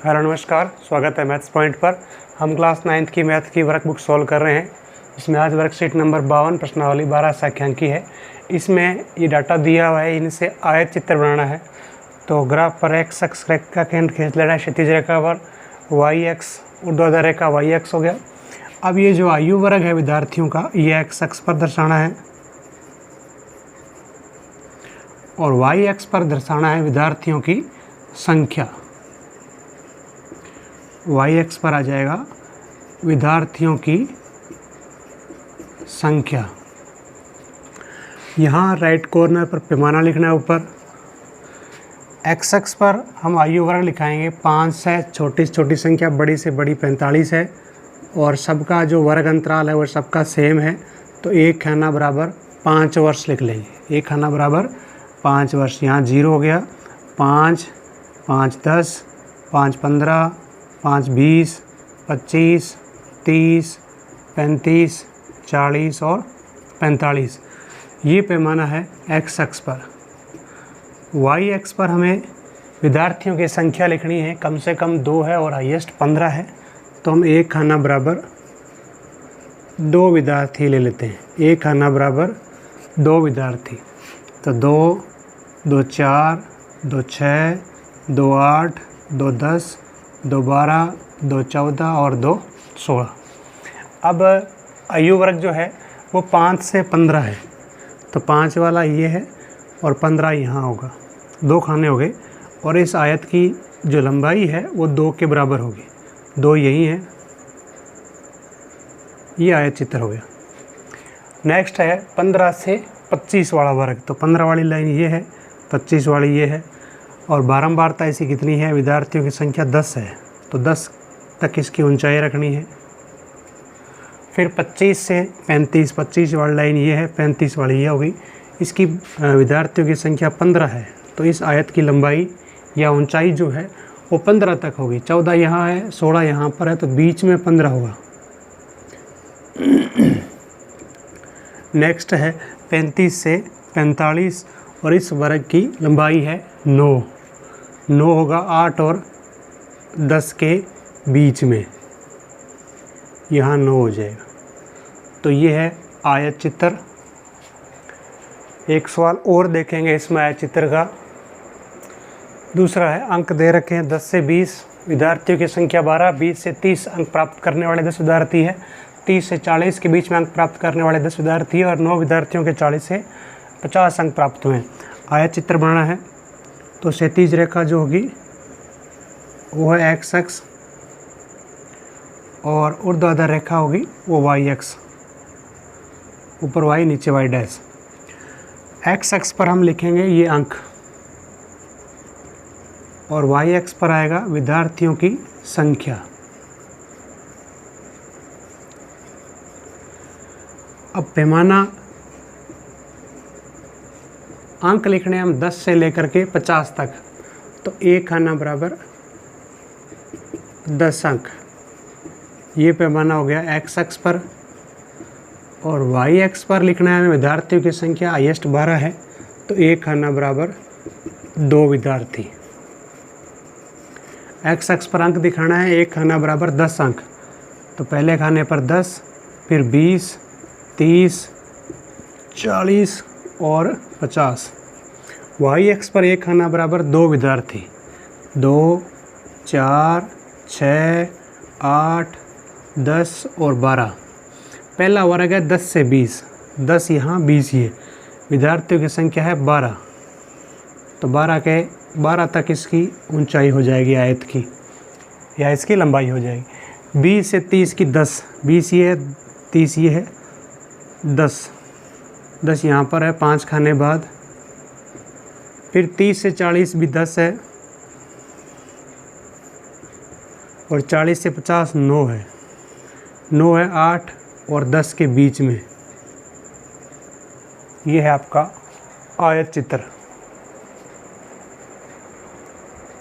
Hello नमस्कार, स्वागत है मैथ्स पॉइंट पर। हम क्लास 9th की मैथ की वर्कबुक सॉल्व कर रहे हैं। इसमें आज वर्कशीट नंबर 52 प्रश्नावली 12 संख्यांकी है। इसमें ये डाटा दिया हुआ है, इनसे आयत चित्र बनाना है। तो ग्राफ पर एक्स अक्ष का केंद्र खींच लेना है, क्षैतिज रेखा पर वाई एक्स ऊर्ध्वाधर रेखा वाई एक्स हो गया। अब ये जो आयु वर्ग है विद्यार्थियों का, ये एक्स अक्ष पर दर्शाना है और वाई एक्स पर दर्शाना है विद्यार्थियों की संख्या। वाई एक्स पर आ जाएगा विद्यार्थियों की संख्या। यहाँ राइट कॉर्नर पर पैमाना लिखना है ऊपर। एक्स अक्ष पर हम आयु वर्ग लिखाएंगे 5 है, छोटी से छोटी संख्या बड़ी से बड़ी 45 है और सबका जो वर्ग अंतराल है वो सबका सेम है। तो एक खाना बराबर 5 वर्ष लिख लेंगे। एक खाना बराबर 5 वर्ष। यहाँ 0 हो गया, 5, 5 10, 5 15, 5 20, 25, 30, 35, 40 और 45। ये पैमाना है एक्स अक्ष पर। वाई एक्स पर हमें विद्यार्थियों की संख्या लिखनी है, कम से कम 2 है और हाईएस्ट 15 है। तो हम एक खाना बराबर 2 विद्यार्थी ले लेते हैं। एक खाना बराबर 2 विद्यार्थी। तो 2, 2 4, 2 6, 2 8, 2 10, 2 12, 2 14 और 2 16। अब आयु वर्ग जो है वो 5 से 15 है। तो 5 वाला ये है और 15 यहाँ होगा। 2 खाने हो गए और इस आयत की जो लंबाई है वो 2 के बराबर होगी। 2 यही है, ये आयत चित्र हो गया। नेक्स्ट है 15 से 25 वाला वर्ग। तो 15 वाली लाइन ये है, 25 वाली ये है और बारंबारता ऐसी कितनी है, विद्यार्थियों की संख्या 10 है। तो 10 तक इसकी ऊंचाई रखनी है। फिर 25 से 35, 25 वाली लाइन ये है, 35 वाली ये होगी। इसकी विद्यार्थियों की संख्या 15 है। तो इस आयत की लंबाई या ऊंचाई जो है वो 15 तक होगी। 14 यहाँ है, 16 यहाँ पर है, तो बीच में 15 होगा। नेक्स्ट है 35 से 45 और इस वर्ग की लंबाई है 9। 9 होगा 8 और 10 के बीच में, यहाँ 9 हो जाएगा। तो ये है आयत चित्र। एक सवाल और देखेंगे इसमें आयत चित्र का। दूसरा है अंक दे रखे हैं 10 से 20, विद्यार्थियों की संख्या 12, 20 से 30 अंक प्राप्त करने वाले 10 विद्यार्थी है, 30 से 40 के बीच में अंक प्राप्त करने वाले 10 विद्यार्थी है और 9 विद्यार्थियों के 40 से 50 अंक प्राप्त हुए। आयत चित्र बनाना है। तो क्षैतिज रेखा जो होगी वो है एक्स अक्ष और ऊर्ध्वाधर रेखा होगी वो वाई एक्स। ऊपर वाई नीचे वाई डैश। एक्स अक्ष पर हम लिखेंगे ये अंक और वाई एक्स पर आएगा विद्यार्थियों की संख्या। अब पैमाना अंक लिखने हम 10 से लेकर के 50 तक। तो एक खाना बराबर 10 अंक। ये पैमाना हो गया एक्स अक्ष पर और वाई एक्स पर लिखना है विद्यार्थियों की संख्या। हाईएस्ट 12 है, तो एक खाना बराबर 2 विद्यार्थी। एक्स अक्ष पर अंक दिखाना है, एक खाना बराबर 10 अंक। तो पहले खाने पर 10, फिर 20, 30, 40 और 50। वाई एक्स पर एक खाना बराबर 2 विद्यार्थी। 2, 4, 6, 8, 10 और 12। पहला वर्ग है 10 से 20, 10 यहाँ 20 ये। विद्यार्थियों की संख्या है 12। तो 12 तक इसकी ऊंचाई हो जाएगी आयत की, या इसकी लंबाई हो जाएगी। 20 से 30 की 10, 20 ये है, 30 ये है, 10 यहाँ पर है 5 खाने बाद। फिर 30 से 40 भी 10 है और 40 से 50 9 है। 9 है 8 और 10 के बीच में। ये है आपका आयत चित्र।